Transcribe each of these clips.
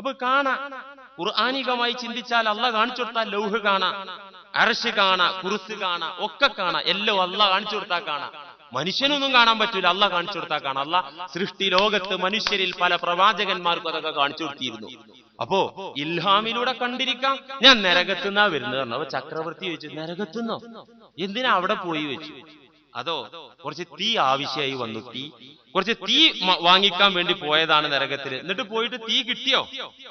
അപ്പൊ കാണാം. ഖുർആനികമായി ചിന്തിച്ചാൽ അള്ളാഹ് കാണിച്ചു കൊടുത്താൽ ലൗഹ് കാണാം, അർശ് കാണാം, കുർസി കാണാം, ഒക്കെ കാണാം. എല്ലാം അള്ളാഹ് കാണിച്ചു കൊടുത്താൽ കാണാം. മനുഷ്യനൊന്നും കാണാൻ പറ്റൂല, അള്ളാഹ് കാണിച്ചു കൊടുത്താൽ കാണാം. അള്ളാഹ് സൃഷ്ടി ലോകത്ത് മനുഷ്യരിൽ പല പ്രവാചകന്മാർക്കും അതൊക്കെ കാണിച്ചു കൊടുത്തിരുന്നു. അപ്പോ ഇൽഹാമിലൂടെ കണ്ടിരിക്കാം. ഞാൻ നരകത്തുനിന്നാ വരുന്നത് പറഞ്ഞു. അപ്പൊ ചക്രവർത്തി ചോദിച്ചു, നരകത്തുനിന്നോ? എന്തിനാ അവിടെ പോയി വെച്ചു? അതോ കുറച്ച് തീ ആവശ്യമായി വന്നു, കുറച്ച് തീ വാങ്ങിക്കാൻ വേണ്ടി പോയതാണ് നരകത്തില്. എന്നിട്ട് പോയിട്ട് തീ കിട്ടിയോ?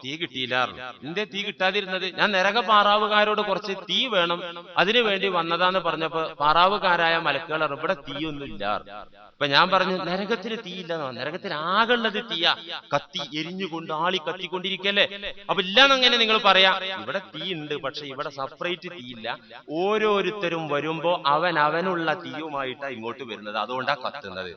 തീ കിട്ടിയില്ലായിരുന്നു. എന്തേ തീ കിട്ടാതിരുന്നത്? ഞാൻ നരക പാറാവുകാരോട് കുറച്ച് തീ വേണം, അതിനു വേണ്ടി വന്നതാന്ന് പറഞ്ഞപ്പോ പാറാവുകാരായ മലക്കുകൾ ഇവിടെ തീയൊന്നും ഇല്ല. അപ്പൊ ഞാൻ പറഞ്ഞു, നരകത്തിന് തീയില്ലെന്നോ? നരകത്തിൽ ആകുള്ളത് തീയാ, കത്തി എരിഞ്ഞുകൊണ്ട് ആളി കത്തിക്കൊണ്ടിരിക്കല്ലേ. അപ്പൊ ഇല്ലാന്നങ്ങനെ നിങ്ങൾ പറയാ? ഇവിടെ തീ ഉണ്ട്, പക്ഷെ ഇവിടെ സെപ്പറേറ്റ് തീയില്ല. ഓരോരുത്തരും വരുമ്പോ അവനുള്ള തീയുമായിട്ടാ ഇങ്ങോട്ട് വരുന്നത്, അതുകൊണ്ടാ കത്തുന്നത്.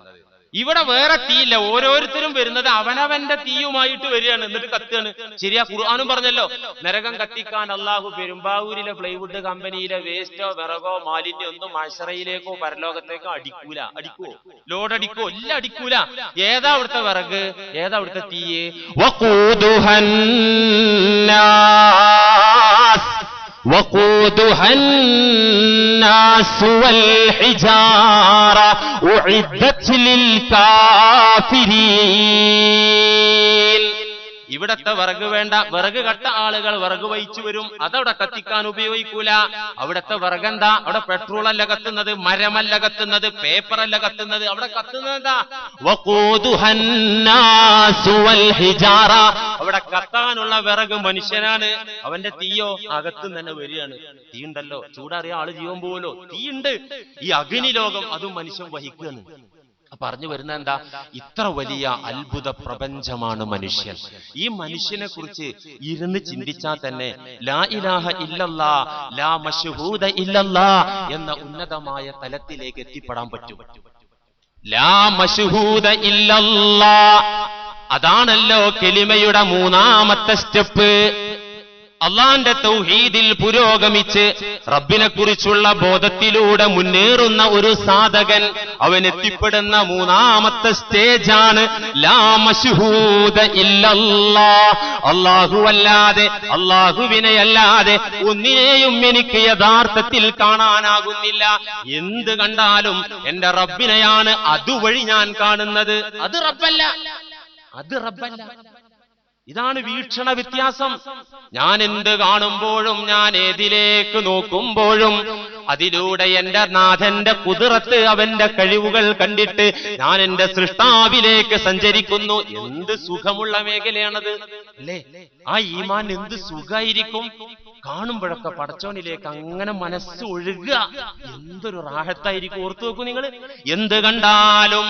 ഇവിടെ വേറെ തീയില്ല, ഓരോരുത്തരും വരുന്നത് അവനവന്റെ തീയുമായിട്ട് വരികയാണ്, എന്നിട്ട് കത്തുകയാണ്. ശരിയാ, ഖുർആനും പറഞ്ഞല്ലോ, നരകം കത്തിക്കാൻ അള്ളാഹു പെരുമ്പാവൂരിലെ പ്ലൈവുഡ് കമ്പനിയിലെ വേസ്റ്റോ വിറകോ മാലിന്യോ ഒന്നും മഹ്ശറയിലേക്കോ പരലോകത്തേക്കോ അടിക്കൂല. അടിക്കുവോ? ലോഡ് അടിക്കോ? ഇല്ല, അടിക്കൂല. ഏതാ അവിടുത്തെ വിറക്? ഏതാ അവിടുത്തെ തീയ്? وقودها الناس والحجارة أعدت للكافرين. ഇവിടത്തെ വിറക് വേണ്ട, വിറക് കട്ട ആളുകൾ വിറക് വഹിച്ചു വരും, അതവിടെ കത്തിക്കാൻ ഉപയോഗിക്കൂല. അവിടത്തെ വിറകെന്താ? അവിടെ പെട്രോൾ അല്ല കത്തുന്നത്, മരമല്ല കത്തുന്നത്, പേപ്പറല്ല കത്തുന്നത്. അവിടെ കത്തുന്നത് എന്താ? അവിടെ കത്താനുള്ള വിറക് മനുഷ്യനാണ്, അവന്റെ തീയോ അകത്ത് തന്നെ വരികയാണ്. തീ ഉണ്ടല്ലോ, ചൂടറിയ ആള് ജീവൻ പോവല്ലോ, തീയുണ്ട്. ഈ അഗ്നി ലോകം അതും മനുഷ്യൻ വഹിക്കുകയാണ്. പറഞ്ഞു വരുന്ന എന്താ? ഇത്ര വലിയ അത്ഭുത പ്രപഞ്ചമാണ് മനുഷ്യൻ. ഈ മനുഷ്യനെ കുറിച്ച് ഇരുന്ന് ചിന്തിച്ചാൽ തന്നെ ലാ ഇലാഹ ഇല്ലല്ലാ, ലാ മശ്ഹൂദ ഇല്ലല്ലാ എന്ന ഉന്നതമായ തലത്തിലേക്ക് എത്തിപ്പെടാൻ പറ്റും. ലാ മശ്ഹൂദ ഇല്ലല്ലാ, അതാണല്ലോ കെലിമയുടെ മൂന്നാമത്തെ സ്റ്റെപ്പ്. അള്ളാന്റെ തൗഹീദിൽ പുരോഗമിച്ച് റബ്ബിനെ കുറിച്ചുള്ള ബോധത്തിലൂടെ മുന്നേറുന്ന ഒരു സാധകൻ അവൻ എത്തിപ്പെടുന്ന മൂന്നാമത്തെ സ്റ്റേജാണ് ലാ മശ്ഹൂദ ഇല്ലല്ലാ. അല്ലാഹുവല്ലാതെ, അല്ലാഹുവിനെയല്ലാതെ ഒന്നിനെയും എനിക്ക് യഥാർത്ഥത്തിൽ കാണാനാകുന്നില്ല. എന്ത് കണ്ടാലും എന്റെ റബ്ബിനെയാണ് അതുവഴി ഞാൻ കാണുന്നത്. അത് റബ്ബല്ല, അത് റബ്ബല്ല. ഇതാണ് വീക്ഷണ വ്യത്യാസം. ഞാൻ എന്ത് കാണുമ്പോഴും, ഞാൻ ഏതിലേക്ക് നോക്കുമ്പോഴും അതിലൂടെ എന്റെ നാഥന്റെ കുതിറത്ത്, അവന്റെ കഴിവുകൾ കണ്ടിട്ട് ഞാൻ എന്റെ സൃഷ്ടാവിലേക്ക് സഞ്ചരിക്കുന്നു. എന്ത് സുഖമുള്ള മേഖലയാണത് അല്ലേ? ആ ഈമാൻ എന്ത് സുഖായിരിക്കും. കാണുമ്പോഴൊക്കെ പടച്ചോനിലേക്ക് അങ്ങനെ മനസ്സ് ഒഴുകുക, എന്തൊരു റാഹത്തായിരിക്കും. ഓർത്തു നോക്കൂ നിങ്ങൾ. എന്ത് കണ്ടാലും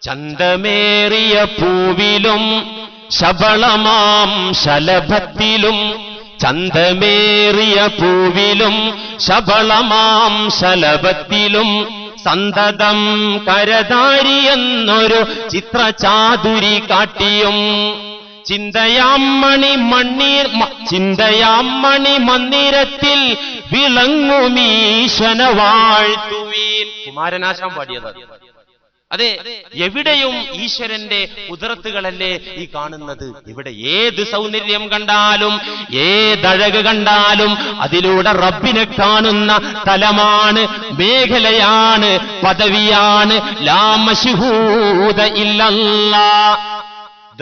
ചന്തമേറിയ പൂവിലും ശബളമാം ശലഭത്തിലും, ചന്തമേറിയ പൂവിലും ശബളമാം ശലഭത്തിലും സന്തതം കരതാരി എന്നൊരു ചിത്രചാതുരി കാട്ടിയും, ചിന്തയാം മണി മന്ദിരത്തിൽ വിളങ്ങുമീശന വാഴ്ത്തുവീൻ. കുമാരനാശാൻ പാടിയത്. അതെ, എവിടെയും ഈശ്വരന്റെ കുതിരത്തുകളല്ലേ ഈ കാണുന്നത്. ഇവിടെ ഏത് സൗന്ദര്യം കണ്ടാലും, ഏതഴക് കണ്ടാലും അതിലൂടെ റബ്ബിനെ കാണുന്ന തലമാണ്, മേഖലയാണ്, പദവിയാണ്. ലാ മശ്ഹൂദ ഇല്ലല്ലാ.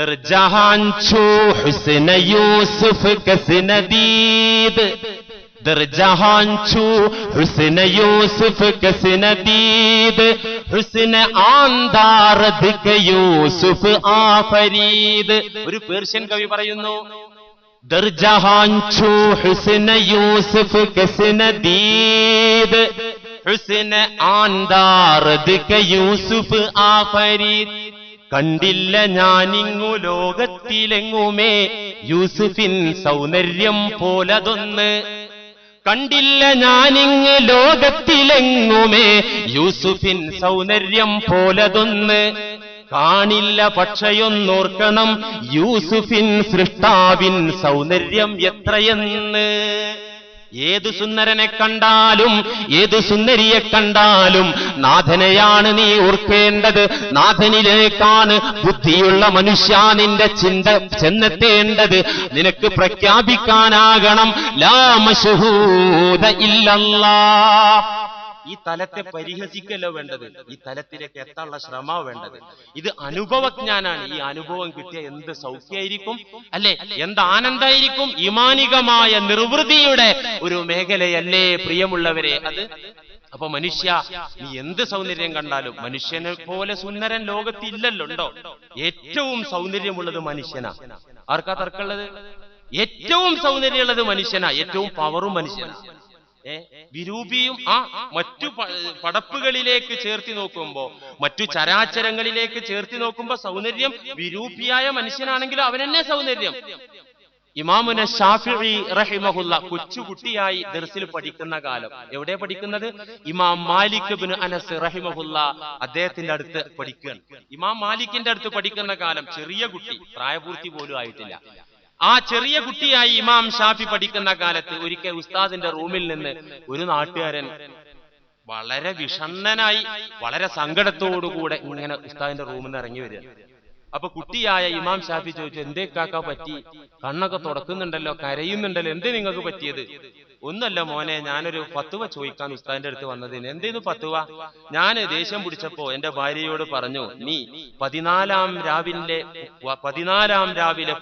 ദർജഹാൻ ഛൂ ഹുസ്ന യൂസുഫ് കസ്നദീദ്, ദർജഹാൻ ഛൂ ഹുസ്ന യൂസുഫ് കസ്നദീദ്, ഹുസ്ന ആന്ദാറദ് കെ യൂസുഫ് ആഫരീദ്. ഒരു പേർഷ്യൻ കവി പറയുന്നു, ദർജഹാൻ ഛൂ ഹുസ്ന യൂസുഫ് കസ്നദീദ്, ഹുസ്ന ആന്ദാറദ് കെ യൂസുഫ് ആഫരീദ്. കണ്ടില്ല ഞാനിങ്ങു ലോകത്തിലെങ്ങുമേ യൂസുഫിൻ സൗന്ദര്യം പോലതൊന്ന്. കണ്ടില്ല ഞാനിങ്ങ് ലോകത്തിലെങ്ങുമേ യൂസുഫിൻ സൗന്ദര്യം പോലതൊന്ന്. കാണില്ല പക്ഷയൊന്നോർക്കണം യൂസുഫിൻ സൃഷ്ടാവിൻ സൗന്ദര്യം എത്രയെന്ന്. ഏത് സുന്ദരനെ കണ്ടാലും ഏത് സുന്ദരിയെ കണ്ടാലും നാഥനെയാണ് നീ ഓർക്കേണ്ടത്. നാഥനിലേക്കാണ് ബുദ്ധിയുള്ള മനുഷ്യ നിന്റെ ചിന്ത ചെന്നെത്തേണ്ടത്. നിനക്ക് പ്രഖ്യാപിക്കാനാകണം ലാ മശ്ഹൂദ ഇല്ലല്ലാഹ്. ഈ തലത്തെ പരിഹസിക്കല്ലോ വേണ്ടത്, ഈ തലത്തിലേക്ക് എത്താനുള്ള ശ്രമമാണ് വേണ്ടത്. ഇത് അനുഭവജ്ഞാനാണ്. ഈ അനുഭവം കിട്ടിയ എന്ത് സൗഖ്യമായിരിക്കും അല്ലെ, എന്ത് ആനന്ദമായിരിക്കും. ഈമാനികമായ നിർവൃതിയുടെ ഒരു മേഖലയല്ലേ പ്രിയമുള്ളവരെ അത്. അപ്പൊ മനുഷ്യ, നീ എന്ത് സൗന്ദര്യം കണ്ടാലും, മനുഷ്യനെ പോലെ സുന്ദരൻ ലോകത്തില്ലല്ലോ. ഉണ്ടോ? ഏറ്റവും സൗന്ദര്യമുള്ളത് മനുഷ്യനാ. ആർക്കാ തർക്കമുള്ളത്? ഏറ്റവും സൗന്ദര്യമുള്ളത് മനുഷ്യനാ, ഏറ്റവും പവറും മനുഷ്യനാ. വിരൂപിയും മറ്റു പടപ്പുകളിലേക്ക് ചേർത്തി നോക്കുമ്പോ, മറ്റു ചരാചരങ്ങളിലേക്ക് ചേർത്തി നോക്കുമ്പോ സൗന്ദര്യം വിരൂപിയായ മനുഷ്യനാണെങ്കിലും അവനെന്നെ സൗന്ദര്യം. ഇമാമുന ശാഫിഈ റഹിമഹുല്ല കൊച്ചുകുട്ടിയായി ദർസിൽ പഠിക്കുന്ന കാലം, എവിടെ പഠിക്കുന്നത്? ഇമാം മാലിക് ഇബ്നു അനസ് റഹിമഹുല്ല അദ്ദേഹത്തിന്റെ അടുത്ത് പഠിക്കുകയാണ്. ഇമാം മാലിക്കിന്റെ അടുത്ത് പഠിക്കുന്ന കാലം, ചെറിയ കുട്ടി, പ്രായപൂർത്തി പോലും ആയിട്ടില്ല. ആ ചെറിയ കുട്ടിയായി ഇമാം ഷാഫി പഠിക്കുന്ന കാലത്ത് ഒരിക്കൽ ഉസ്താദിന്റെ റൂമിൽ നിന്ന് ഒരു നാട്ടുകാരൻ വളരെ വിഷണ്ണനായി വളരെ സങ്കടത്തോടുകൂടെ ഇങ്ങനെ ഉസ്താദിന്റെ റൂമിൽ നിന്ന് ഇറങ്ങി വരിക. അപ്പൊ കുട്ടിയായ ഇമാം ഷാഫി ചോദിച്ചു, എന്തേ കാക്ക പറ്റി? കണ്ണൊക്കെ തുടക്കുന്നുണ്ടല്ലോ, കരയുന്നുണ്ടല്ലോ, എന്തേ നിങ്ങൾക്ക് പറ്റിയത്? ഒന്നല്ല മോനെ, ഞാനൊരു ഫത്വ ചോദിക്കാൻ ഉസ്താദിന്റെ അടുത്ത് വന്നതിന്. എന്തേന്ന് ഫത്വ? ഞാൻ ദേഷ്യം പിടിച്ചപ്പോ എന്റെ ഭാര്യയോട് പറഞ്ഞു, നീ 14-ാം രാവിലെ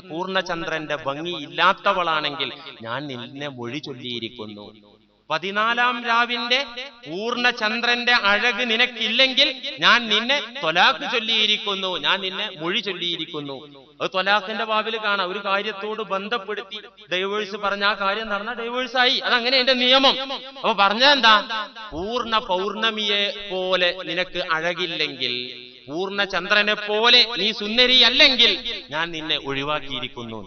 പൂർണ്ണചന്ദ്രന്റെ ഭംഗി ഇല്ലാത്തവളാണെങ്കിൽ ഞാൻ നിന്നെ മൊഴി ചൊല്ലിയിരിക്കുന്നു. 14-ാം രാവിന്റെ പൂർണ്ണചന്ദ്രന്റെ അഴക് നിനക്കില്ലെങ്കിൽ ഞാൻ നിന്നെ ത്വലാഖ് ചൊല്ലിയിരിക്കുന്നു, ഞാൻ നിന്നെ മൊഴി ചൊല്ലിയിരിക്കുന്നു. അത് ത്വലാഖിന്റെ ബാബിൽ കാണാം. ഒരു കാര്യത്തോട് ബന്ധപ്പെടുത്തി ഡൈവേഴ്സ് പറഞ്ഞ ആ കാര്യം നടന്ന ഡൈവേഴ്സ് ആയി. അതങ്ങനെ എന്റെ നിയമം. അപ്പൊ പറഞ്ഞതെന്താ? പൂർണ്ണ പൗർണമിയെ പോലെ നിനക്ക് അഴകില്ലെങ്കിൽ, പൂർണ്ണചന്ദ്രനെ പോലെ നീ സുന്ദരി അല്ലെങ്കിൽ ഞാൻ നിന്നെ ഒഴിവാക്കിയിരിക്കുന്നു.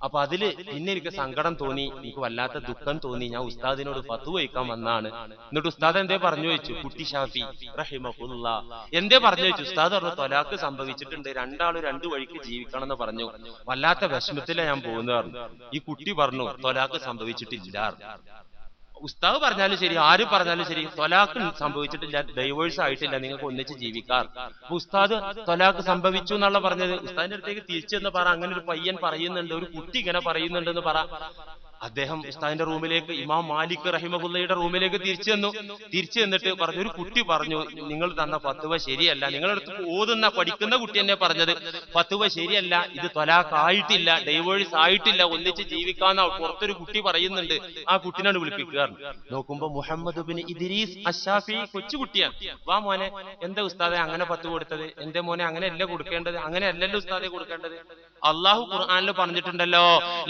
അപ്പൊ അതില് പിന്നെ എനിക്ക് സങ്കടം തോന്നി, എനിക്ക് വല്ലാത്ത ദുഃഖം തോന്നി. ഞാൻ ഉസ്താദിനോട് ഫത്വ ചോദിക്കാൻ വന്നാണ്. എന്നിട്ട് ഉസ്താദ് എന്തേ പറഞ്ഞു ചോദിച്ചു, കുട്ടി ഷാഫി റഹിമഹുല്ല എന്തേ പറഞ്ഞു ചോദിച്ചു. ഉസ്താദ് പറഞ്ഞു, ത്വലാഖ് സംഭവിച്ചിട്ടുണ്ട്, രണ്ടാളും രണ്ടു വഴിക്ക് ജീവിക്കണം എന്ന് പറഞ്ഞു. വല്ലാത്ത വിഷമത്തിലാണ് ഞാൻ പോകുന്നത് പറഞ്ഞു. ഈ കുട്ടി പറഞ്ഞു, ത്വലാഖ് സംഭവിച്ചിട്ടില്ല. ഉസ്താദ് പറഞ്ഞാലും ശരി, ആര് പറഞ്ഞാലും ശരി, ത്വലാഖ് സംഭവിച്ചിട്ടില്ല, ഡൈവേഴ്സ് ആയിട്ടില്ല, നിങ്ങൾക്ക് ഒന്നിച്ച് ജീവിക്കാം. അപ്പൊ ഉസ്താദ് ത്വലാഖ് സംഭവിച്ചു എന്നുള്ള പറഞ്ഞത്. ഉസ്താദിന്റെ അടുത്തേക്ക് തിരിച്ചെന്ന് പറ, അങ്ങനെ ഒരു പയ്യൻ പറയുന്നുണ്ട്, ഒരു കുട്ടി ഇങ്ങനെ പറയുന്നുണ്ടെന്ന് പറ. അദ്ദേഹം ഉസ്താദിന്റെ റൂമിലേക്ക്, ഇമാം മാലിക് റഹിമഹുല്ലയുടെ റൂമിലേക്ക് തിരിച്ചു എന്നിട്ട് പറഞ്ഞു, ഒരു കുട്ടി പറഞ്ഞു, നിങ്ങൾ തന്ന ഫത്വ ശരിയല്ല, നിങ്ങളടുത്ത് ഓതുന്ന പഠിക്കുന്ന കുട്ടി എന്നെ പറഞ്ഞത് ഫത്വ ശരിയല്ല, ഇത് ത്വലാഖ് ആയിട്ടില്ല, ഡൈവേഴ്സ് ആയിട്ടില്ല, ഒന്നിച്ച് ജീവിക്കാന്ന പുറത്തൊരു കുട്ടി പറയുന്നുണ്ട്. ആ കുട്ടിനാണ് വിളിപ്പിക്കുക. നോക്കുമ്പോ മുഹമ്മദ് ബിൻ ഇദ്രീസ് അശ്ശാഫി കൊച്ചുകുട്ടിയാണ്. വാ മോനെ, എന്താ ഉസ്താദെ അങ്ങനെ ഫത്വ കൊടുത്തത്? എന്റെ മോനെ അങ്ങനെയല്ല കൊടുക്കേണ്ടത്, അങ്ങനെ അല്ലല്ലോ ഉസ്താദെ കൊടുക്കേണ്ടത്. അള്ളാഹു ഖുർആനിൽ പറഞ്ഞിട്ടുണ്ടല്ലോ,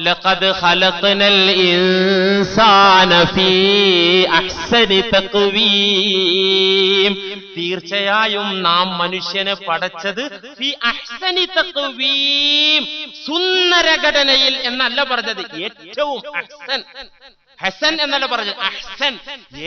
ലഖദ് ഖലഖ്നൽ ഇൻസാന ഫീ അഹ്സനി തഖ്വീം, തീർച്ചയായും നാം മനുഷ്യനെ പടച്ചത് ഫീ അഹ്സനി തഖ്വീം, സുന്ദര ഘടനയിൽ എന്നല്ല പറഞ്ഞത്, ഏറ്റവും അഹ്സൻ, ഹസൻ എന്നല്ല പറഞ്ഞത്, അഹ്സൻ,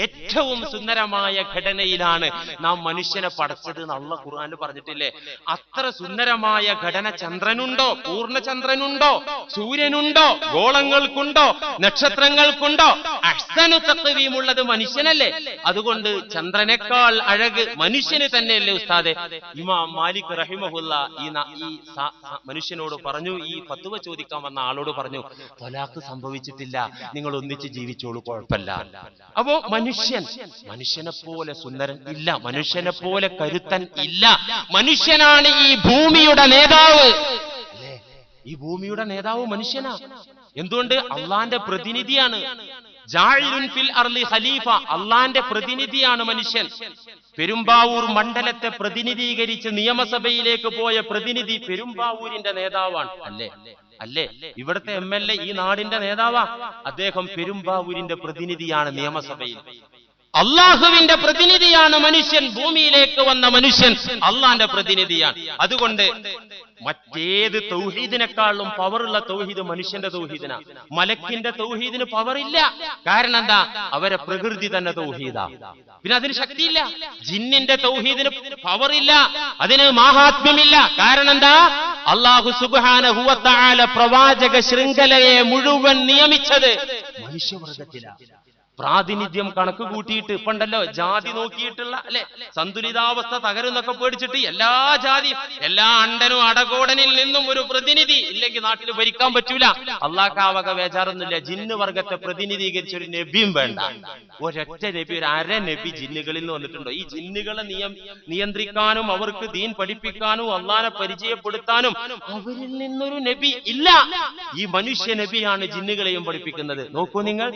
ഏറ്റവും സുന്ദരമായ ഘടനയിലാണ് നാം മനുഷ്യനെ പടച്ചത് എന്ന് അല്ലാഹു ഖുർആനിൽ പറഞ്ഞിട്ടില്ലേ? അത്ര സുന്ദരമായ ഘടന ചന്ദ്രനുണ്ടോ? പൂർണ്ണചന്ദ്രനുണ്ടോ? സൂര്യനുണ്ടോ? ഗോളങ്ങൾക്കുണ്ടോ? നക്ഷത്രങ്ങൾക്കുണ്ടോ? അഹ്സനു തഖ്വീം ഉള്ളത് മനുഷ്യനല്ലേ. അതുകൊണ്ട് ചന്ദ്രനേക്കാൾ അഴക് മനുഷ്യന് തന്നെയല്ലേ ഉസ്താദെ. ഇമാം മാലിക് റഹിമഹുല്ല ഈ മനുഷ്യനോട് പറഞ്ഞു, ഈ ഫത്വ ചോദിക്കാൻ വന്ന ആളോട് പറഞ്ഞു, ത്വലാഖ് സംഭവിച്ചിട്ടില്ല, നിങ്ങൾ ഒന്നിച്ച് ജീവിച്ചോളൂ, കുഴപ്പമില്ല. അപ്പോ മനുഷ്യനെ പോലെ സുന്ദരൻ ഇല്ല, മനുഷ്യനെ പോലെ കരുത്തൻ ഇല്ല. മനുഷ്യനാണ് ഈ ഭൂമിയുടെ നേതാവ്. ഈ ഭൂമിയുടെ നേതാവ് മനുഷ്യനാ. എന്തുകൊണ്ട്? അള്ളാന്റെ പ്രതിനിധിയാണ്. ജാഇലുൻ ഫിൽ അർളി ഖലീഫ, അള്ളാന്റെ പ്രതിനിധിയാണ് മനുഷ്യൻ. പെരുമ്പാവൂർ മണ്ഡലത്തെ പ്രതിനിധീകരിച്ച് നിയമസഭയിലേക്ക് പോയ പ്രതിനിധി പെരുമ്പാവൂരിന്റെ നേതാവാണ്. അല്ലേ? ഇവിടുത്തെ MLA ഈ നാടിന്റെ നേതാവാ. അദ്ദേഹം പെരുമ്പാവൂരിന്റെ പ്രതിനിധിയാണ് നിയമസഭയിൽ. അള്ളാഹുവിന്റെ പ്രതിനിധിയാണ് മനുഷ്യൻ. ഭൂമിയിലേക്ക് വന്ന മനുഷ്യൻ അള്ളാന്റെ പ്രതിനിധിയാണ്. അതുകൊണ്ട് മറ്റേത് തൗഹീദിനെക്കാളും പവറുള്ള തൗഹീദ് മനുഷ്യന്റെ തൗഹീദിനാ. മലക്കിന്റെ തൗഹീദിന് പവറില്ല. കാരണം എന്താ? അവരെ പ്രകൃതി തന്നെ തൗഹീദാ, പിന്നെ അതിന് ശക്തിയില്ല. ജിന്നിന്റെ തൗഹീദിന് പവറില്ല, അതിന് മാഹാത്മ്യമില്ല. കാരണം എന്താ? അല്ലാഹു സുബ്ഹാനഹു വ തആല പ്രവാചക ശൃംഖലയെ മുഴുവൻ നിയമിച്ചത് മനുഷ്യവർഗത്തിലാണ്. പ്രാതിനിധ്യം കണക്ക് കൂട്ടിയിട്ട് പണ്ടല്ലോ ജാതി നോക്കിയിട്ടുള്ള അല്ലെ സന്തുലിതാവസ്ഥ തകരുന്നൊക്കെ പേടിച്ചിട്ട് എല്ലാ ജാതിയും എല്ലാ അണ്ടനും അടകോടനിൽ നിന്നും ഒരു പ്രതിനിധി ഇല്ലെങ്കിൽ നാട്ടിൽ ഭരിക്കാൻ പറ്റൂല. അള്ളാഹ്ക്കാവക വേചാറൊന്നുമില്ല. ജിന്ന് വർഗത്തെ പ്രതിനിധീകരിച്ച ഒരു നബിയും വേണ്ട. ഒരൊറ്റ നബി, ഒരു അര നബി ജിന്നുകളിൽ നിന്ന് വന്നിട്ടുണ്ടോ? ഈ ജിന്നുകളെ നിയന്ത്രിക്കാനും അവർക്ക് ദീൻ പഠിപ്പിക്കാനും അള്ളാനെ പരിചയപ്പെടുത്താനും അവരിൽ നിന്നൊരു നബി ഇല്ല. ഈ മനുഷ്യ നബിയാണ് ജിന്നുകളെയും പഠിപ്പിക്കുന്നത്. നോക്കൂ നിങ്ങൾ,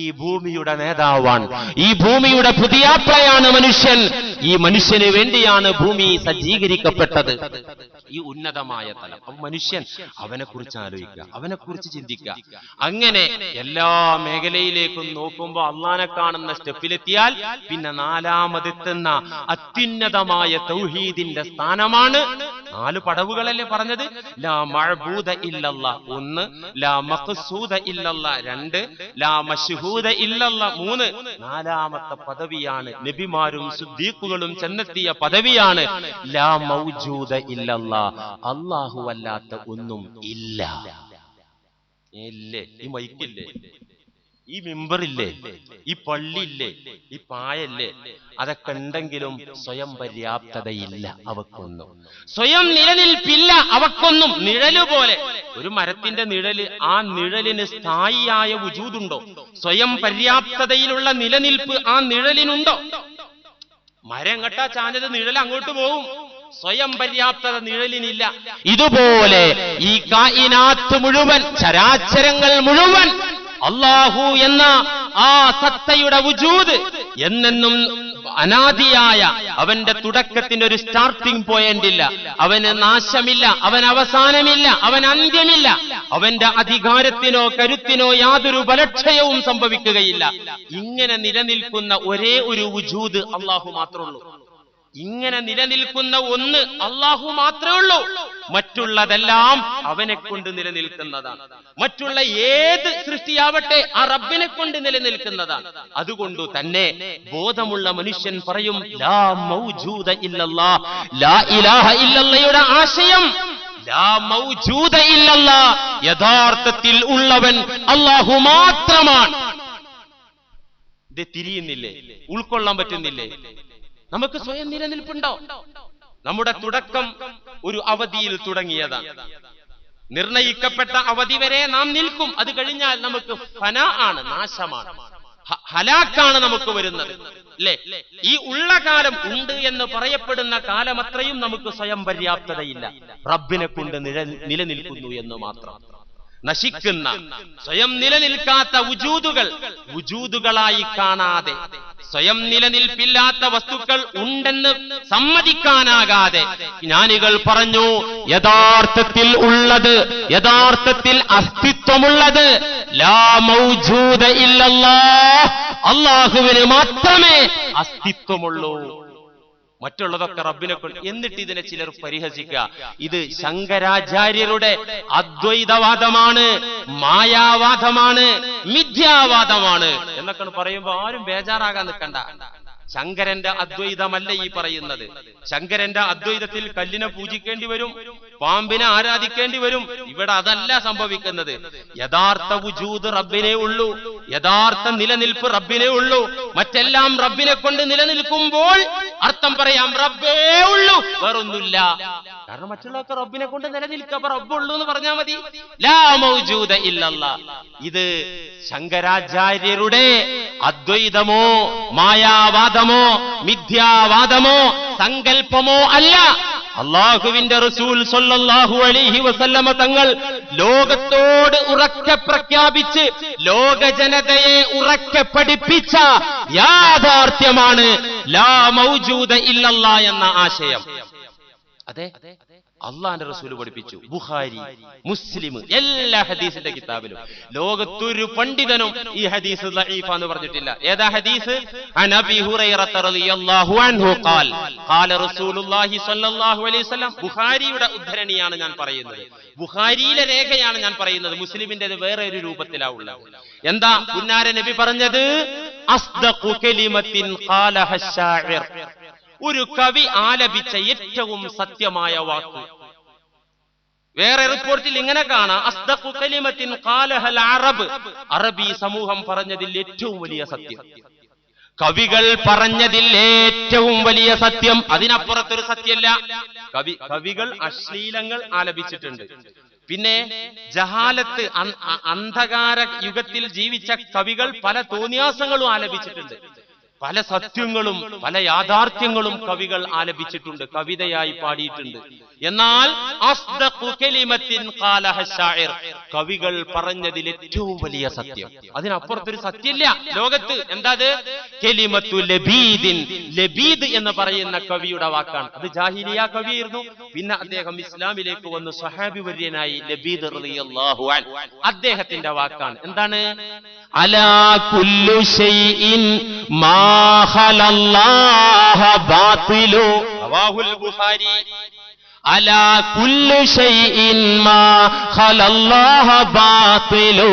ഈ ഭൂമിയുടെ നേതാവാണ്, ഈ ഭൂമിയുടെ പുതിയാപ്ലയാണ് മനുഷ്യൻ. ഈ മനുഷ്യന് വേണ്ടിയാണ് ഭൂമി സജ്ജീകരിക്കപ്പെട്ടത്, ഈ ഉന്നതമായ തലം. അപ്പൊ മനുഷ്യൻ അവനെ കുറിച്ച് ആലോചിക്കുക, അവനെ കുറിച്ച് ചിന്തിക്കുക. അങ്ങനെ എല്ലാ മേഖലയിലേക്കും നോക്കുമ്പോൾ അള്ളാനെ കാണുന്ന സ്റ്റെപ്പിലെത്തിയാൽ പിന്നെ നാലാമതെത്തുന്ന അത്യുന്നതമായ തൗഹീദിന്റെ സ്ഥാനമാണ്. 4 പടവുകളല്ലേ പറഞ്ഞത്? ലാ മഅബൂദ ഇല്ലല്ലാ 1, ലാ മഖ്സൂദ ഇല്ലല്ലാ 2, ലാ മശ്ഹൂദ ഇല്ലല്ലാ 3. 4ാമത്തെ പദവിയാണ് നബിമാരും സിദ്ദീഖുകളും ചെന്നെത്തിയ പദവിയാണ് ലാ മൗജൂദ ഇല്ലല്ലാ, അല്ലാഹു അല്ലാത്ത ഒന്നും ഇല്ല. ഇല്ലേ? ഈ മൈക്കില്ലേ, ഈ മിമ്പറില്ലേ, ഈ പള്ളിയില്ലേ, ഈ പായല്ലേ, അതൊക്കെ ഉണ്ടെങ്കിലും സ്വയം പര്യാപ്തതയില്ല അവക്കൊന്നും. സ്വയം നിലനിൽപ്പില്ല അവക്കൊന്നും. നിഴല് പോലെ ഒരു മരത്തിന്റെ നിഴല്, ആ നിഴലിന് സ്ഥായിയായ വുജൂദുണ്ടോ? സ്വയം പര്യാപ്തതയിലുള്ള നിലനിൽപ്പ് ആ നിഴലിനുണ്ടോ? മരം എങ്ങട്ടാ ചാഞ്ഞത്, നിഴൽ അങ്ങോട്ട് പോവും. സ്വയം പര്യാപ്തത നിഴലിനില്ല. ഇതുപോലെ ഈ കായിനാത്ത് മുഴുവൻ, ചരാചരങ്ങൾ മുഴുവൻ അല്ലാഹു എന്ന ആ സത്തയുടെ വുജൂദ് എന്നെന്നും അനാദിയായ അവന്റെ തുടക്കത്തിന് ഒരു സ്റ്റാർട്ടിംഗ് പോയിന്റ് ഇല്ല. അവന് നാശമില്ല, അവൻ അവസാനമില്ല, അവൻ അന്ത്യമില്ല. അവന്റെ അധികാരത്തിനോ കരുത്തിനോ യാതൊരു ബലക്ഷയവും സംഭവിക്കുകയില്ല. ഇങ്ങനെ നിലനിൽക്കുന്ന ഒരേ ഒരു വുജൂദ് അല്ലാഹു മാത്രമേ ഉള്ളൂ. ഇങ്ങനെ നിലനിൽക്കുന്ന ഒന്ന് അല്ലാഹു മാത്രമേ ഉള്ളൂ. മറ്റുള്ളതെല്ലാം അവനെ കൊണ്ട് നിലനിൽക്കുന്നതാണ്. മറ്റുള്ള ഏത് സൃഷ്ടിയാവട്ടെ ആ റബ്ബിനെ കൊണ്ട് നിലനിൽക്കുന്നതാണ്. അതുകൊണ്ട് തന്നെ ബോധമുള്ള മനുഷ്യൻ പറയും ലാ മൗജൂദ ഇല്ലല്ലാ, ലാ ഇലാഹ ഇല്ലല്ലയുടെ ആശയം ലാ മൗജൂദ ഇല്ലല്ലാ, യഥാർത്ഥത്തിൽ ഉള്ളവൻ അല്ലാഹു മാത്രമാണ്. ഇത് തിരിയുന്നില്ലേ? ഉൾക്കൊള്ളാൻ പറ്റുന്നില്ലേ? നമുക്ക് സ്വയം നിലനിൽപ്പുണ്ടോ? നമ്മുടെ തുടക്കം ഒരു അവധിയിൽ തുടങ്ങിയതാണ്. നിർണയിക്കപ്പെട്ട അവധി വരെ നാം നിൽക്കും. അത് കഴിഞ്ഞാൽ നമുക്ക് ഫനാ ആണ്, നാശമാണ്, ഹലാക്കാണ് നമുക്ക് വരുന്നത്. അല്ലേ? ഈ ഉള്ള കാലം ഉണ്ട് എന്ന് പറയപ്പെടുന്ന കാലമത്രയും നമുക്ക് സ്വയം പര്യാപ്തതയില്ല. റബ്ബിനെ കൊണ്ട് നിലനിൽക്കുന്നു എന്ന് മാത്രം. നശിക്കുന്ന, സ്വയം നിലനിൽക്കാത്ത വുജൂദുകളായി കാണാതെ, സ്വയം നിലനിൽപ്പില്ലാത്ത വസ്തുക്കൾ ഉണ്ടെന്ന് സമ്മതിക്കാനാകാതെ ജ്ഞാനികൾ പറഞ്ഞു യഥാർത്ഥത്തിൽ ഉള്ളത്, യഥാർത്ഥത്തിൽ അസ്തിത്വമുള്ളത് ലാ മൗജൂദ ഇല്ലല്ലാഹ്, അല്ലാഹുവിന് മാത്രമേ അസ്തിത്വമുള്ളൂ. മറ്റുള്ളതൊക്കെ റബ്ബിനെ കൊണ്ട്. എന്നിട്ട് ഇതിനെ ചിലർ പരിഹസിക്കുക. ഇത് ശങ്കരാചാര്യരുടെ അദ്വൈതവാദമാണ്, മായാവാദമാണ്, മിഥ്യാവാദമാണ് എന്നൊക്കെ പറയുമ്പോ ആരും ബേജാറാകാൻ നിൽക്കണ്ട. ശങ്കരന്റെ അദ്വൈതമല്ല ഈ പറയുന്നത്. ശങ്കരന്റെ അദ്വൈതത്തിൽ കല്ലിനെ പൂജിക്കേണ്ടി വരും, പാമ്പിനെ ആരാധിക്കേണ്ടി വരും. ഇവിടെ അതല്ല സംഭവിക്കുന്നത്. യഥാർത്ഥ വുജൂദ് റബ്ബിനെ ഉള്ളൂ, യഥാർത്ഥ നിലനിൽപ്പ് റബ്ബിനെ ഉള്ളൂ. മറ്റെല്ലാം റബ്ബിനെ കൊണ്ട് നിലനിൽക്കുമ്പോൾ അർത്ഥം പറയാം റബ്ബേ ഉള്ളൂ, വേറൊന്നുമില്ല. കാരണം മറ്റുള്ളവർക്ക് റബ്ബിനെ കൊണ്ട് നിലനിൽക്കുക, റബ്ബുള്ളൂ എന്ന് പറഞ്ഞാൽ മതി. ലാ മൗജൂദ ഇല്ലല്ലാ. ഇത് ശങ്കരാചാര്യരുടെ അദ്വൈതമോ മായാവാദമോ മിഥ്യാവാദമോ സങ്കല്പമോ അല്ല. അല്ലാഹുവിന്റെ റസൂൽ സ്വല്ലല്ലാഹു അലൈഹി വസല്ലമ തങ്ങൾ ലോകത്തോട് ഉറക്കെ പ്രഖ്യാപിച്ച് ലോക ജനതയെ ഉറക്കെ പഠിപ്പിച്ച യാഥാർത്ഥ്യമാണ് ലാ മൗജൂദ ഇല്ലല്ലാ എന്ന ആശയം. അതെ, അള്ളാന്റെ റസൂൽ പഠിപ്പിച്ചു. ബുഖാരി, മുസ്ലിം, എല്ലാ ഹദീസിന്റെ കിതാബിലും ലോകത്തൊരു പണ്ഡിതനും ഈ ഹദീസ് ദഈഫ് എന്ന് പറഞ്ഞിട്ടില്ല. ഏതാ ഹദീസ്? അൻ അബീ ഹുറൈറത റളിയല്ലാഹു അൻഹു ഖാൽ ഖാല റസൂലുള്ളാഹി സ്വല്ലല്ലാഹു അലൈഹി വസല്ലം. ബുഖാരിയുടെ ഉദ്ധരണിയാണ് ഞാൻ പറയുന്നത്, ബുഖാരിയിലെ രേഖയാണ് ഞാൻ പറയുന്നത്. മുസ്ലിമിന്റെ വേറെ ഒരു രൂപത്തിലാ ഉള്ളത്. എന്താ പുന്നാര നബി പറഞ്ഞത്? അസ്ദഖു കലിമത്തിൻ ഖാലഹ ശാഇർ, ഒരു കവി ആലപിച്ച ഏറ്റവും സത്യമായ വാക്ക്. വേറെ റിപ്പോർട്ടിൽ ഇങ്ങനെ കാണാം, അസ്ദഖു കലിമത്തിൻ ഖാലഹൽ അറബ്, അറബി സമൂഹം പറഞ്ഞതിൽ ഏറ്റവും വലിയ സത്യം, കവികൾ പറഞ്ഞതിൽ ഏറ്റവും വലിയ സത്യം. അതിനപ്പുറത്തൊരു സത്യമല്ല. കവികൾ അശ്ലീലങ്ങൾ ആലപിച്ചിട്ടുണ്ട്. പിന്നെ ജഹാലത്ത്, അന്ധകാര യുഗത്തിൽ ജീവിച്ച കവികൾ പല തോന്നിയാസങ്ങളും ആലപിച്ചിട്ടുണ്ട്. പല സത്യങ്ങളും പല യാഥാർത്ഥ്യങ്ങളും കവികൾ ആലപിച്ചിട്ടുണ്ട്, കവിതയായി പാടിയിട്ടുണ്ട്. എന്നാൽ അസ്ദഖു കലിമത്തിൻ ഖാലഹ ശാഇർ, കവികൾ പറഞ്ഞതിൽ ഏറ്റവും വലിയ സത്യം. അതിനപ്പുറത്തൊരു സത്യമില്ല ലോകത്ത്. എന്താ അത്? കലിമത്തു ലബീദിൻ, ലബീദ് എന്ന് പറയുന്ന കവിയുടെ വാക്കാണ്. അത് ജാഹിലിയ കവിയായിരുന്നു. പിന്നെ അദ്ദേഹം ഇസ്ലാമിലേക്ക് വന്ന് സ്വഹാബി വര്യനായി ലബീദ് റളിയല്ലാഹു അൻഹു. അദ്ദേഹത്തിന്റെ വാക്കാണ്. എന്താണ്? അലാ കുല്ലു ഷൈഇൻ മാ ഖലല്ലാഹ ബാതിലു, റവാഹുൽ ബുഖാരി. അലാ കുല്ലു ഷൈഇൻ മാ ഖലല്ലാഹ ബാതിലു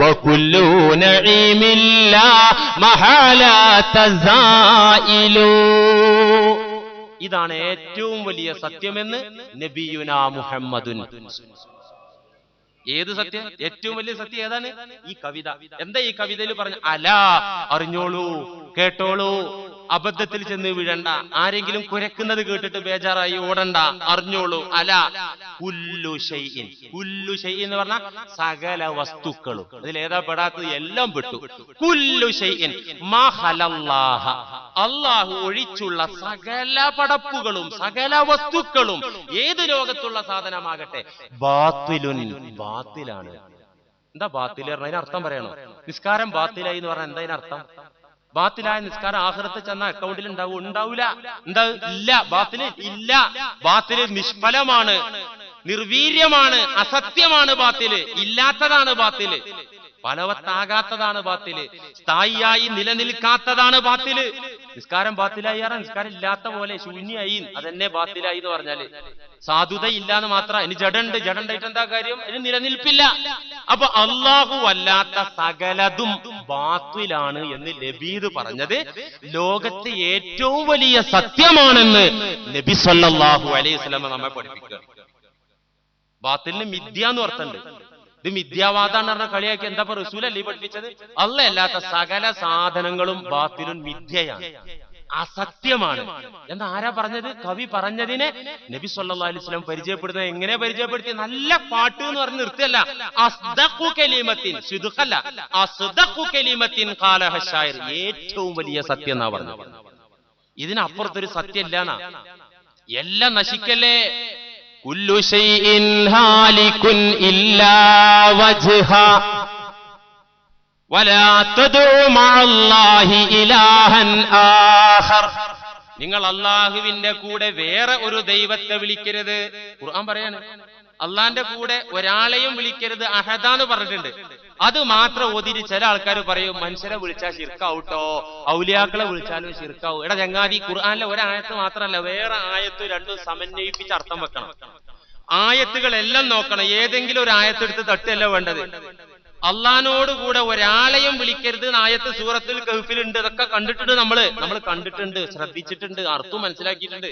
വകുല്ലു നഈമിൻ ലാ മഹാലത സായിലു. ഇതാണ് ഏറ്റവും വലിയ സത്യമെന്ന് നബിയുനാ മുഹമ്മദുൻ. ഏത് സത്യം? ഏറ്റവും വലിയ സത്യം ഏതാണ്? ഈ കവിത. എന്താ ഈ കവിതയിൽ പറഞ്ഞ? അലാ, അറിഞ്ഞോളൂ, കേട്ടോളൂ, അബദ്ധത്തിൽ ചെന്ന് വീഴണ്ട, ആരെങ്കിലും കുരക്കുന്നത് കേട്ടിട്ട് ബേജാറായി ഓടണ്ട, അറിഞ്ഞോളൂ. അലാ കുല്ലു ഷൈഇൻ, കുല്ലു ഷൈഇൻ എന്ന് പറഞ്ഞാൽ സകല വസ്തുക്കളും. അതിലേതാ പെടാത്തത്? എല്ലാം പെട്ടു. കുല്ലു ഷൈഇൻ മാ ഖലല്ലാഹ, അല്ലാഹു ഒഴിച്ചുള്ള സകല പടപ്പുകളും സകല വസ്തുക്കളും, ഏത് ലോകത്തുള്ള സാധനമാകട്ടെ, ബാത്തിലുൻ, ബാത്തിലാണ്. എന്താ ബാത്തിൽ പറഞ്ഞ? അതിന് അർത്ഥം പറയണോ? നിസ്കാരം ബാത്തിലായി എന്ന് പറഞ്ഞാൽ എന്താ അതിനർത്ഥം? ബാത്തിലായ നിസ്കാരം ആഖിറത്ത് ചെന്ന അക്കൗണ്ടിൽ ഉണ്ടാവൂല? എന്താ? ഇല്ല, ബാത്തില് ഇല്ല. ബാത്തില് നിഷ്ഫലമാണ്, നിർവീര്യമാണ്, അസത്യമാണ് ബാത്തില്, ഇല്ലാത്തതാണ് ബാത്തില്, ഫലവത്താകാത്തതാണ് ബാത്തില്, സ്ഥായിയായി നിലനിൽക്കാത്തതാണ് ബാത്തില്. നിസ്കാരം ബാത്തിലായി പറഞ്ഞാൽ നിസ്കാരം ഇല്ലാത്ത പോലെ ശൂന്യായി, അതെന്നെ ബാത്തിലായി എന്ന് പറഞ്ഞാല് സാധുത ഇല്ലാന്ന് മാത്രം. ഇനി ജഡണ്ട്, ജഡണ്ടായിട്ട് എന്താ കാര്യം? ഇനി നിലനിൽപ്പില്ല. അപ്പൊ അല്ലാഹു അല്ലാത്ത സകലതും ബാത്തിലാണ് എന്ന് ലബീദ് പറഞ്ഞത് ലോകത്തെ ഏറ്റവും വലിയ സത്യമാണെന്ന് നബി സല്ലല്ലാഹു അലൈഹി വസല്ലം നമ്മെ പഠിപ്പിക്കുക. ബാത്തിലിന് മിഥ്യ എന്ന് അർത്ഥമുണ്ട്. ഇത് മിഥ്യാവാദാന്ന് പറഞ്ഞ കളിയാക്കി എന്താ റസൂലല്ലേ പഠിപ്പിച്ചത്? അല്ലാത്ത സകല സാധനങ്ങളും ബാത്തിലും മിഥ്യയാണ്, അസത്യമാണ്. എന്താ ആരാ പറഞ്ഞത്? കവി പറഞ്ഞതിനെ നബി സല്ലല്ലാഹു അലൈഹി വസല്ലം പരിചയപ്പെടുന്നത് എങ്ങനെ പരിചയപ്പെടുത്തി? നല്ല പാട്ട് എന്ന് പറഞ്ഞ് നിർത്തിയല്ല. അസ്ദഖു കലിമത്തിൻ, സിദ്ഖല്ല, അസ്ദഖു കലിമത്തിൻ ഖാലഹ ശാഇർ, ഏറ്റവും വലിയ സത്യം എന്നാ പറഞ്ഞത്. ഇതിനപ്പുറത്തൊരു സത്യം ഇല്ലാന്നാ. എല്ലാം നശിക്കല്ലേ. കുല്ലു ഷൈഇൻ ഹാലികുൻ ഇല്ലാ വജ്ഹ വലാ തദ്ഉ മഅല്ലാഹി ഇലാഹൻ ആഖർ. നിങ്ങൾ അല്ലാഹുവിന്റെ കൂടെ വേറെ ഒരു ദൈവത്തെ വിളിക്കരുത്. ഖുർആൻ പറയാണ് അള്ളാന്റെ കൂടെ ഒരാളെയും വിളിക്കരുത്, അഹദാന്ന് പറഞ്ഞിട്ടുണ്ട്. അത് മാത്രം ഓതിരി ചില ആൾക്കാർ പറയും മനുഷ്യരെ വിളിച്ചാൽ ശിർക്കാവൂട്ടോ, ഔലിയാക്കളെ വിളിച്ചാലും ശിർക്കാവും. എടാ ചങ്ങാതി, ഖുർആനിലെ ഒരായത്ത് മാത്രമല്ല, വേറെ ആയത്ത് രണ്ടും സമന്വയിപ്പിച്ച് അർത്ഥം വെക്കണം. ആയത്തുകളെല്ലാം നോക്കണം. ഏതെങ്കിലും ഒരു ആയത്തെടുത്ത് തട്ടല്ല വേണ്ടത്. അള്ളാനോട് കൂടെ ഒരാളെയും വിളിക്കരുത് ആയത്ത് സൂറത്തുൽ കഹ്ഫിലുണ്ട്. ഇതൊക്കെ കണ്ടിട്ടുണ്ട്, നമ്മൾ കണ്ടിട്ടുണ്ട്, ശ്രദ്ധിച്ചിട്ടുണ്ട്, അർത്ഥം മനസ്സിലാക്കിയിട്ടുണ്ട്.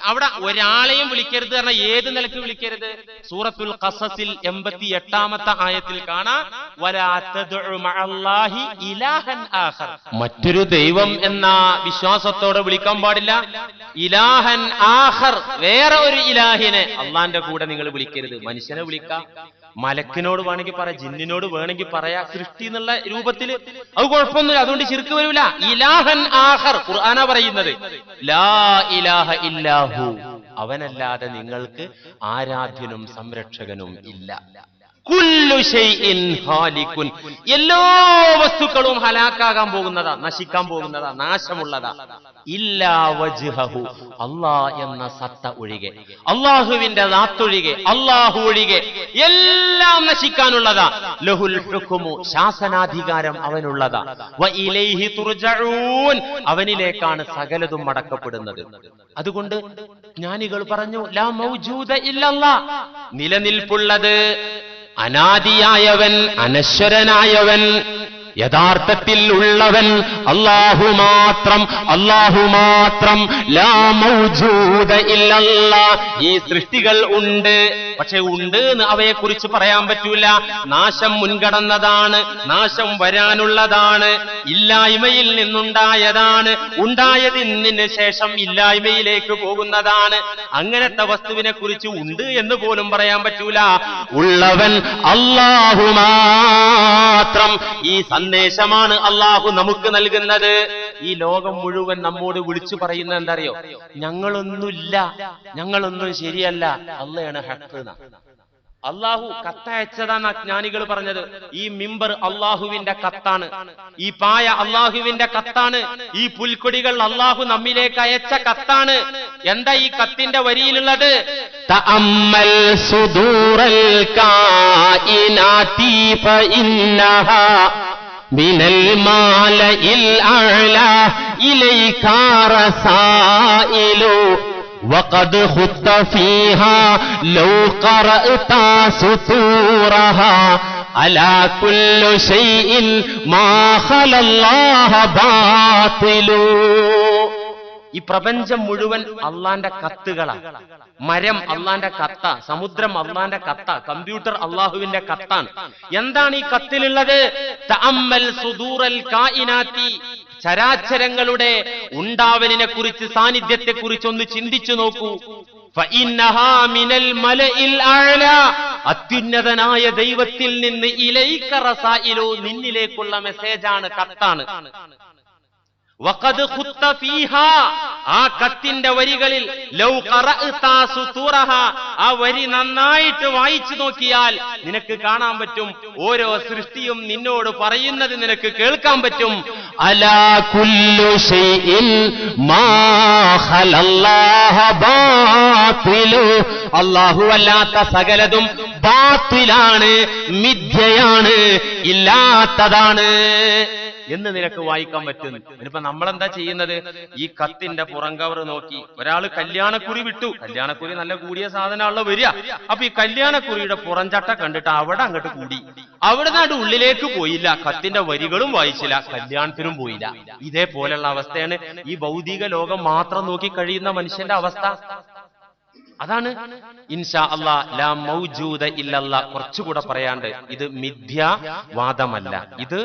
അവിടെ ഒരാളെയും വിളിക്കരുത് പറഞ്ഞാൽ ഏത് നിലക്ക് വിളിക്കരുത്? സൂറത്തുൽ ഖസസിൽ 88-ാമത്തെ ആയത്തിൽ കാണാം, വലാ തദ്ഉ മഅല്ലാഹി ഇലാഹൻ ആഖർ, മറ്റൊരു ദൈവം എന്ന വിശ്വാസത്തോടെ വിളിക്കാൻ പാടില്ല. ഇലാഹൻ ആഖർ, വേറെ ഒരു ഇലാഹിനെ അള്ളാന്റെ കൂടെ നിങ്ങൾ വിളിക്കരുത്. മനുഷ്യനെ വിളിക്കാം, മലക്കിനോട് വേണമെങ്കിൽ പറയാം, ജിന്നിനോട് വേണമെങ്കിൽ പറയാ, സൃഷ്ടി എന്നുള്ള രൂപത്തിൽ, അത് കുഴപ്പമൊന്നുമില്ല, അതുകൊണ്ട് ശിർക്ക് വരൂല. ഇലാഹൻ ആഖർ, ഖുർആനാ പറയുന്നത്, ലാ ഇലാഹ ഇല്ലാഹു, അവനല്ലാതെ നിങ്ങൾക്ക് ആരാധ്യനും സംരക്ഷകനും ഇല്ല. കുല്ലു ഷൈഇൻ ഹാലികുൻ, എല്ലാ വസ്തുക്കളും ഹലാക്കാകാൻ പോകുന്നതാ, നശിക്കാൻ പോകുന്നതാ, നാശമുള്ളതാ. ഇല്ലാ വജ്ഹഹു, അല്ലാഹ് എന്ന സത്ത ഒഴികെ, അല്ലാഹുവിന്റെ ദാത്തൊഴികെ, അല്ലാഹു ഒഴികെ എല്ലാം നശിക്കാനുള്ളതാ. ലഹുൽ ഹുക്മു, ശാസനാധികാരം അവനുള്ളതാ. വ ഇലൈഹി തുർജഊൻ, അവനിലേക്കാണ് സകലതും മടക്കപ്പെടുന്നത്. അതുകൊണ്ട് ജ്ഞാനികൾ പറഞ്ഞു, ലാ മൗജൂദ ഇല്ലല്ലാഹ്, നിലനിൽപ്പുള്ളത് അനാദിയായവൻ, അനശ്വരനായവൻ, യഥാർത്ഥത്തിൽ ഉള്ളവൻ അല്ലാഹു മാത്രം ലാ മൗജൂദ ഇല്ലല്ലാഹ്. ഈ സൃഷ്ടികൾ ഉണ്ട്, പക്ഷെ ഉണ്ട് എന്ന് അവയെക്കുറിച്ച് പറയാൻ പറ്റൂല. നാശം മുൻകടന്നതാണ്, നാശം വരാനുള്ളതാണ്, ഇല്ലായ്മയിൽ നിന്നുണ്ടായതാണ്, ഉണ്ടായതിന് ശേഷം ഇല്ലായ്മയിലേക്ക് പോകുന്നതാണ്. അങ്ങനത്തെ വസ്തുവിനെ കുറിച്ച് ഉണ്ട് എന്ന് പോലും പറയാൻ പറ്റൂല. ഉള്ളവൻ അല്ലാഹു മാത്രം. ഈ സന്ദേശമാണ് അല്ലാഹു നമുക്ക് നൽകുന്നത്. ഈ ലോകം മുഴുവൻ നമ്മോട് വിളിച്ചു പറയുന്നത് എന്തറിയോ? ഞങ്ങളൊന്നുമില്ല, ഞങ്ങളൊന്നും ശരിയല്ല, അള്ളയാണ് ഹഖ്. അള്ളാഹു കത്തയച്ചതാണ് ജ്ഞാനികൾ പറഞ്ഞത്. ഈ മിമ്പർ അള്ളാഹുവിന്റെ കത്താണ്, ഈ പായ അള്ളാഹുവിന്റെ കത്താണ്, ഈ പുൽക്കൊടികൾ അള്ളാഹു നമ്മിലേക്ക് അയച്ച കത്താണ്. എന്താ ഈ കത്തിന്റെ വരിയിലുള്ളത്? തഅമ്മൽ സുദൂറൽ കായിനാതി ഫഇന്നഹാ മിനൽ മാലഇൽ അഅ്ലാ ഇലൈക റസായിലു وقد خط فيها لو قرأت سطورها على كل شيء ما خلا الله باطل. ഈ പ്രപഞ്ചം മുഴുവൻ അള്ളാന്റെ കത്തുകളാണ്. മരം അള്ളാന്റെ കത്ത, സമുദ്രം അള്ളാന്റെ കത്ത, കമ്പ്യൂട്ടർ അള്ളാഹുവിന്റെ കത്താണ്. എന്താണ് ഈ കത്തിലുള്ളത്? തഅമ്മൽ സുദൂറൽ കായിനാതി. ചരാചരങ്ങളുടെ ഉണ്ടാവലിനെ കുറിച്ച്, സാന്നിധ്യത്തെ കുറിച്ച് ഒന്ന് ചിന്തിച്ചു നോക്കൂ. ഫഇന്നഹാ മിനൽ മലഇൽ അഅ്ലാ. അത്യുന്നതനായ ദൈവത്തിൽ നിന്ന് ഇലൈക റസായിലു, നിന്നിലേക്കുള്ള മെസ്സേജാണ്, കത്താണ്. വഖദ് ഖുത്ത ഫീഹാ. ആ കത്തിന്റെ വരികളിൽ ലൗ ഖറഅത സുതൂറഹാ, ആ വരി നന്നായിട്ട് വായിച്ചു നോക്കിയാൽ നിനക്ക് കാണാൻ പറ്റും, ഓരോ സൃഷ്ടിയും നിന്നോട് പറയുന്നത് നിനക്ക് കേൾക്കാൻ പറ്റും. അലാ കുല്ലു ഷൈഇൻ മാ ഖലല്ലാഹ ബാതിലു. അല്ലാഹു അല്ലാത്ത സകലതും ബാത്തിലാണ്, മിഥ്യയാണ്, ഇല്ലാത്തതാണ് എന്ന് നിനക്ക് വായിക്കാൻ പറ്റും. ഇനിയിപ്പോ നമ്മളെന്താ ചെയ്യുന്നത്? ഈ കത്തിന്റെ പുറം കവർ നോക്കി ഒരാള് കല്യാണക്കുറി വിട്ടു. കല്യാണക്കുറി നല്ല കൂടിയ സാധനമാണല്ലോ വരിക. അപ്പൊ ഈ കല്യാണക്കുറിയുടെ പുറംചട്ട കണ്ടിട്ട് അവിടെ അങ്ങോട്ട് കൂടി, അവിടെ നാട് ഉള്ളിലേക്ക് പോയില്ല, കത്തിന്റെ വരികളും വായിച്ചില്ല, കല്യാണത്തിനും പോയില്ല. ഇതേപോലെയുള്ള അവസ്ഥയാണ് ഈ ഭൗതിക ലോകം മാത്രം നോക്കി കഴിയുന്ന മനുഷ്യന്റെ അവസ്ഥ. അതാണ് ഇൻഷാ അല്ലാഹ് ലാ മൗജൂദ ഇല്ലല്ലാഹ്. കുറച്ചുകൂടെ പറയാണ്ട്, ഇത് മിഥ്യാവാദമല്ല, ഇത്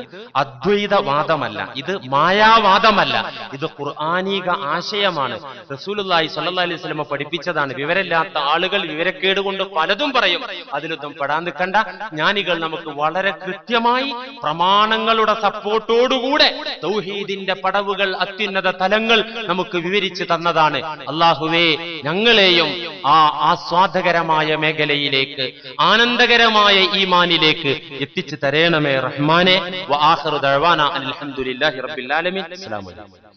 അദ്വൈതവാദമല്ല, ഇത് മായാവാദമല്ല, ഇത് ഖുർആനിക ആശയമാണ്. റസൂലുള്ളാഹി സ്വല്ലല്ലാഹി അലൈഹി വസല്ലം പഠിപ്പിച്ചതാണ്. വിവരമില്ലാത്ത ആളുകൾ വിവരക്കേട് കൊണ്ട് പലതും പറയും, അതിലൊന്നും പെടാൻ നിൽക്കണ്ട. ജ്ഞാനികൾ നമുക്ക് വളരെ കൃത്യമായി പ്രമാണങ്ങളുടെ സപ്പോർട്ടോടുകൂടെ തൗഹീദിന്റെ പടവുകൾ, അത്യുന്നത തലങ്ങൾ നമുക്ക് വിവരിച്ചു തന്നതാണ്. അല്ലാഹുവേ, ഞങ്ങളെയും ആ ആസ്വാദകരമായ മേഖലയിലേക്ക്, ആനന്ദകരമായ ഈമാനിലേക്ക് എത്തിച്ചു തരേണമേ റഹ്മാനെ. വആഖിറു ദഅ്വാനാ അൽഹംദുലില്ലാഹി റബ്ബിൽ ആലമീൻ. അസ്സലാമു അലൈക്കും.